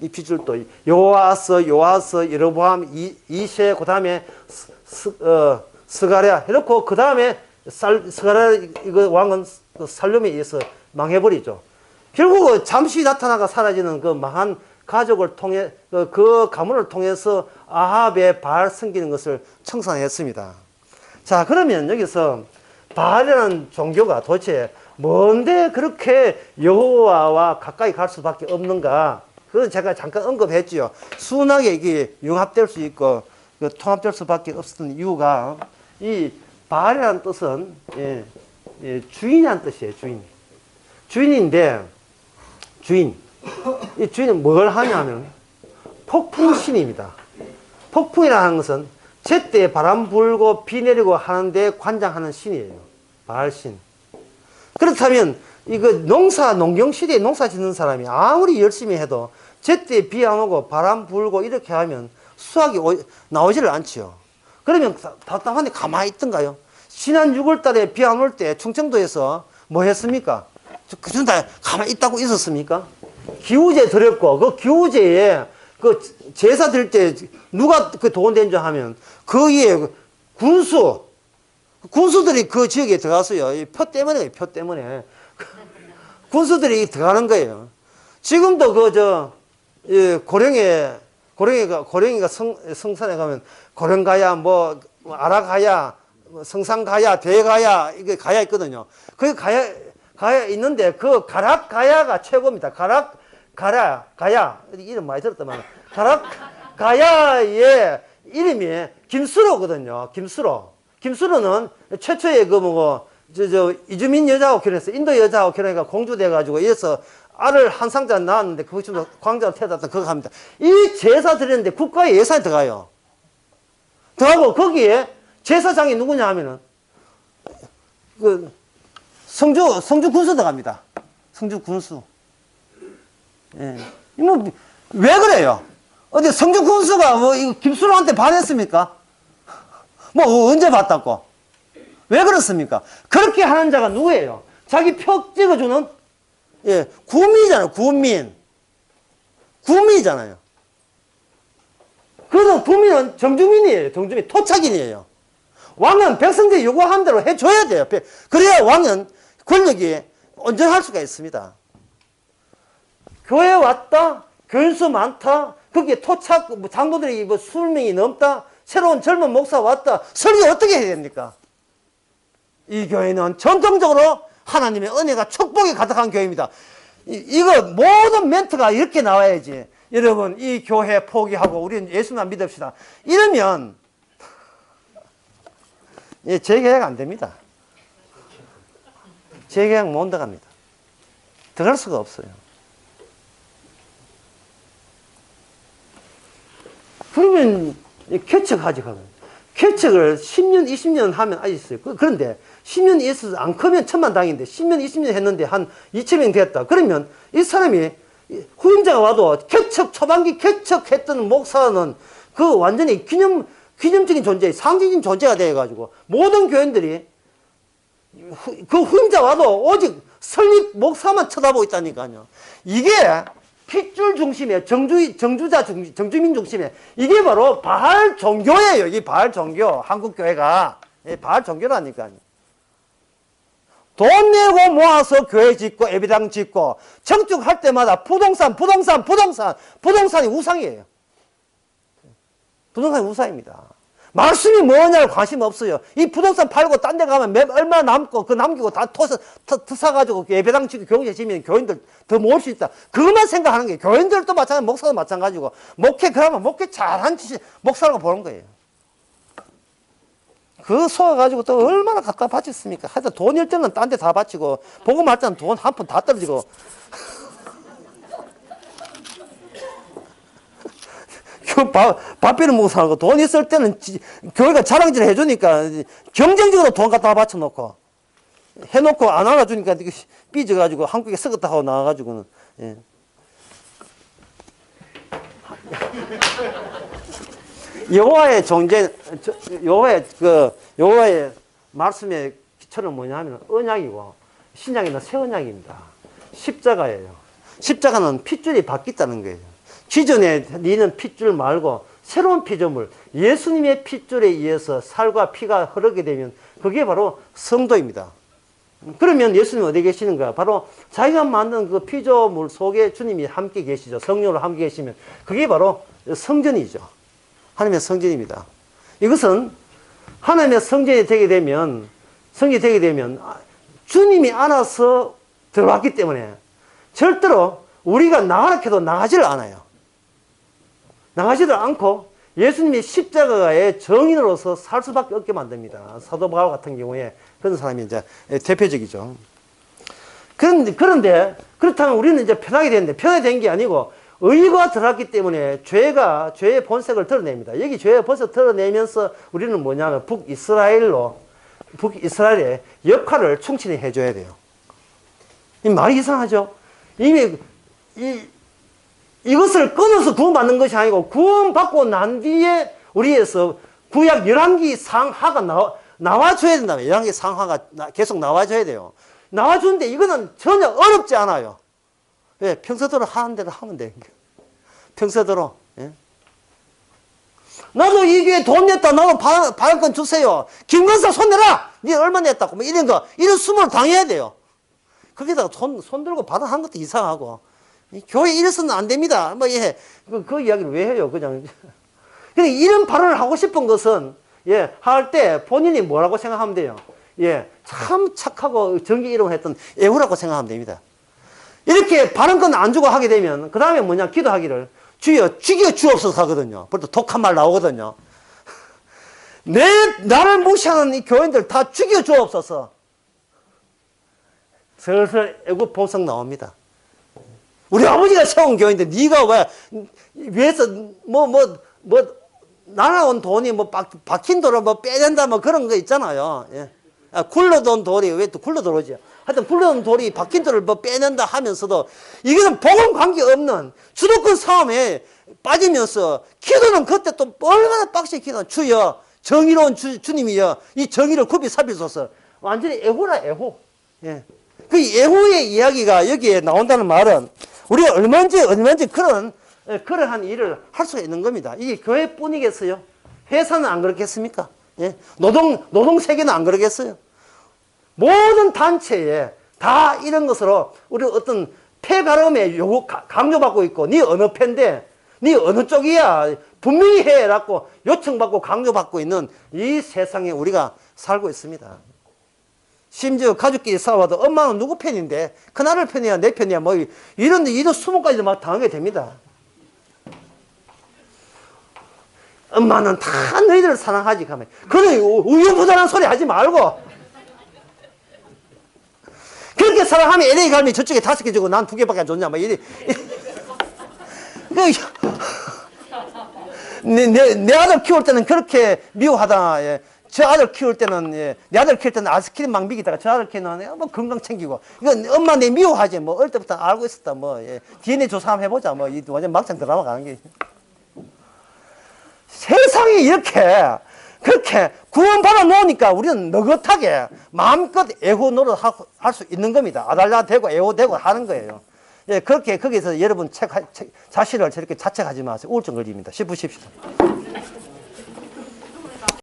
이 핏줄도 요아스, 여로보암, 이세, 그 다음에 스가랴 해놓고 그 다음에 스가랴 이거 왕은 살룸에 의해서 망해버리죠. 결국 잠시 나타나가 사라지는 그 망한 가족을 통해 그 가문을 통해서 아합의 바알 섬기는 것을 청산했습니다. 자, 그러면 여기서 바알이라는 종교가 도대체 뭔데 그렇게 여호와와 가까이 갈 수밖에 없는가? 그건 제가 잠깐 언급했지요. 순하게 이게 융합될 수 있고 통합될 수밖에 없었던 이유가 이 바알이라는 뜻은 주인이라는 뜻이에요. 주인인데 이 주인은 뭘 하냐면 폭풍신입니다. 폭풍이라는 것은 제때 바람 불고 비 내리고 하는데 관장하는 신이에요. 바알신. 그렇다면 이거 농경 시대에 농사 짓는 사람이 아무리 열심히 해도 제때 비 안 오고 바람 불고 이렇게 하면 수확이 나오지를 않지요. 그러면 답답한데 가만히 있던가요? 지난 6월 달에 비 안 올 때 충청도에서 뭐 했습니까? 그전 달 가만히 있다고 있었습니까? 기우제 드렸고 그 기우제에 그 제사 드릴 때 누가 그 도움된 줄 하면 거기에 군수들이 그 지역에 들어가서요. 이 표 때문에 군수들이 들어가는 거예요. 지금도 고령이가 성산에 가면 고령가야 뭐 아라가야 성산가야 대가야 이게 가야 있거든요. 거기 가야 있는데 그 가락가야가 최고입니다. 가야 이름 많이 들었더만 가락가야의 이름이 김수로거든요. 김수로는 최초의 이주민 여자하고 결혼해서 인도 여자하고 결혼해서 공주돼가지고 이래서 알을 한 상자 낳았는데 그거 좀 광자로 태어났다 그거 합니다. 이 제사 드리는데 국가의 예산이 들어가요. 들어가고 거기에 제사장이 누구냐 하면은 성주 군수 들어갑니다. 성주 군수. 예. 왜 그래요? 어디 성주 군수가 이거 김수로한테 반했습니까? 언제 봤다고? 왜 그렇습니까? 그렇게 하는 자가 누구예요? 자기 표 찍어주는 구민이잖아요. 구민이잖아요. 그래서 구민은 정주민이에요. 정주민, 토착인이에요. 왕은 백성들이 요구한 대로 해줘야 돼요. 그래야 왕은 권력이 온전할 수가 있습니다. 교회 왔다, 교인수 많다, 거기에 토착 장로들이 20명이 넘다, 새로운 젊은 목사 왔다, 설교 어떻게 해야 됩니까? 이 교회는 전통적으로 하나님의 은혜가 축복이 가득한 교회입니다. 이거 모든 멘트가 이렇게 나와야지. 여러분 이 교회 포기하고 우리는 예수만 믿읍시다. 이러면 재개가 안 됩니다. 재계약 못 들어갑니다. 들어갈 수가 없어요. 그러면 개척하지, 가면. 개척을 10년, 20년 하면 아직 있어요. 그런데 10년 있어서 안 크면 천만다행인데 10년, 20년 했는데 한 2,000명 됐다. 그러면 이 사람이 후임자가 와도 개척, 초반기 개척했던 목사는 그 완전히 기념적인 존재, 상징적인 존재가 돼가지고 모든 교인들이 그 후임자 와도 오직 설립 목사만 쳐다보고 있다니까요. 이게 핏줄 중심의 정주자 중심, 정주민 중심의 이게 바로 바할 종교예요. 이 바할 종교. 한국 교회가 바할 종교라니까요. 돈 내고 모아서 교회 짓고 예배당 짓고 청축할 때마다 부동산이 우상이에요. 부동산이 우상입니다. 말씀이 뭐냐고 관심 없어요. 이 부동산 팔고 딴 데 가면 얼마 남고 그 남기고 다 사가지고 예배당 짓고 교회 지면 교인들 더 모을 수 있다. 그것만 생각하는 게 교인들도 마찬가지, 목사도 마찬가지고 목회 그러면 목회 잘한 목사라고 보는 거예요. 그 속아가지고 또 얼마나 갖다 바쳤습니까? 하여튼 돈일 때는 딴 데 다 바치고 복음할 때는 돈 한 푼 다 떨어지고 밥비는 목사하고 돈 있을 때는 교회가 자랑질 해주니까 경쟁적으로 돈 갖다 바쳐놓고 해놓고 안 알아주니까 삐져가지고 한국에 썩었다 하고 나와가지고는 예. 여호와의 존재, 여호와의 말씀의 기초는 뭐냐면 언약이고 신약에는 새 언약입니다. 십자가예요. 십자가는 핏줄이 바뀌었다는 거예요. 기존에 니는 핏줄 말고 새로운 피조물, 예수님의 핏줄에 의해서 살과 피가 흐르게 되면 그게 바로 성도입니다. 그러면 예수님은 어디 계시는가? 바로 자기가 만든 그 피조물 속에 주님이 함께 계시죠. 성령으로 함께 계시면 그게 바로 성전이죠. 하나님의 성전입니다. 이것은 하나님의 성전이 되게 되면 주님이 알아서 들어왔기 때문에 절대로 우리가 나가라 해도 나가지를 않아요. 나가지를 않고 예수님이 십자가의 정인으로서 살 수밖에 없게 만듭니다. 사도 바울 같은 경우에 그런 사람이 이제 대표적이죠. 그런데 그렇다면 우리는 이제 편하게 되는데 편하게 된 게 아니고 의가 들어왔기 때문에 죄의 본색을 드러냅니다. 여기 죄의 본색을 드러내면서 우리는 뭐냐면 북이스라엘의 역할을 충실히 해줘야 돼요. 이 말이 이상하죠? 이미 이것을 끊어서 구원받는 것이 아니고 구원받고 난 뒤에 우리에서 구약 11기 상하가 나와줘야 된다며. 11기 상하가 계속 나와줘야 돼요. 나와주는데 이거는 전혀 어렵지 않아요. 왜? 평소대로 하는 대로 하면 돼요. 평소대로. 예? 나도 이 교회 돈 냈다. 나도 받을 주세요. 김건사 손 내라. 니 얼마 냈다고. 뭐 이런 수모를 당해야 돼요. 거기다가 손 들고 받아한 것도 이상하고. 교회 이래서는 안 됩니다. 뭐, 예. 그 이야기를 왜 해요? 그냥. 근데 이런 발언을 하고 싶은 것은, 예, 할 때 본인이 뭐라고 생각하면 돼요? 예, 참 착하고 정기 이름을 했던 애후라고 생각하면 됩니다. 이렇게 발언권 안 주고 하게 되면, 그 다음에 뭐냐, 기도하기를, 주여, 죽여 주옵소서 하거든요. 벌써 독한 말 나오거든요. 나를 무시하는 이 교인들 다 죽여 주옵소서. 슬슬 애국 본성 나옵니다. 우리 아버지가 세운 교회인데 네가 왜 위에서 날아온 돈이 박힌 돈을 빼낸다 그런 거 있잖아요. 예. 굴러돈 돌이 왜 또 굴러들어오지? 하여튼 굴러돈 돌이 박힌 돈을 빼낸다 하면서도 이거는 복음 관계 없는 주도권 싸움에 빠지면서 기도는 그때 또 얼마나 빡시게 기도는 주여 정의로운 주님이여 이 정의를 굽이 살피소서. 완전히 애호라 애호. 예. 그 애호의 이야기가 여기에 나온다는 말은 우리가 얼마든지 그러한 일을 할 수가 있는 겁니다. 이게 교회뿐이겠어요? 회사는 안 그렇겠습니까? 예? 노동 세계는 안 그러겠어요? 모든 단체에 다 이런 것으로 우리 어떤 폐가름의 강요받고 있고, 네 어느 패인데, 네 어느 쪽이야? 분명히 해라고 요청받고 강요받고 있는 이 세상에 우리가 살고 있습니다. 심지어 가족끼리 싸워도 엄마는 누구 편인데 큰아들 편이야 내 편이야 이런 수모까지도 막 당하게 됩니다. 엄마는 다 너희들을 사랑하지 가면 그런 우유부단한 소리 하지 말고 그렇게 사랑하면 LA 가면 저쪽에 5개 주고 난 2개밖에 안 줬냐, 막 이래. 내 아들 키울 때는 그렇게 미워하다. 예. 저 아들 키울 때는, 예. 내 아들 키울 때는 아이스크림 막 먹이다가 저 아들 키우는 뭐 건강 챙기고. 이건 엄마 내 미워하지. 뭐 어릴 때부터 알고 있었다. 뭐, 예. DNA 조사 한번 해보자. 뭐, 이 완전 막장 드라마 가는 게. 세상이 이렇게, 그렇게 구원받아 놓으니까 우리는 느긋하게 마음껏 애호 노릇할 수 있는 겁니다. 아달라 되고 애호 되고 하는 거예요. 예, 그렇게, 거기서 여러분 자신을 저렇게 자책하지 마세요. 우울증 걸립니다. 씹으십시오.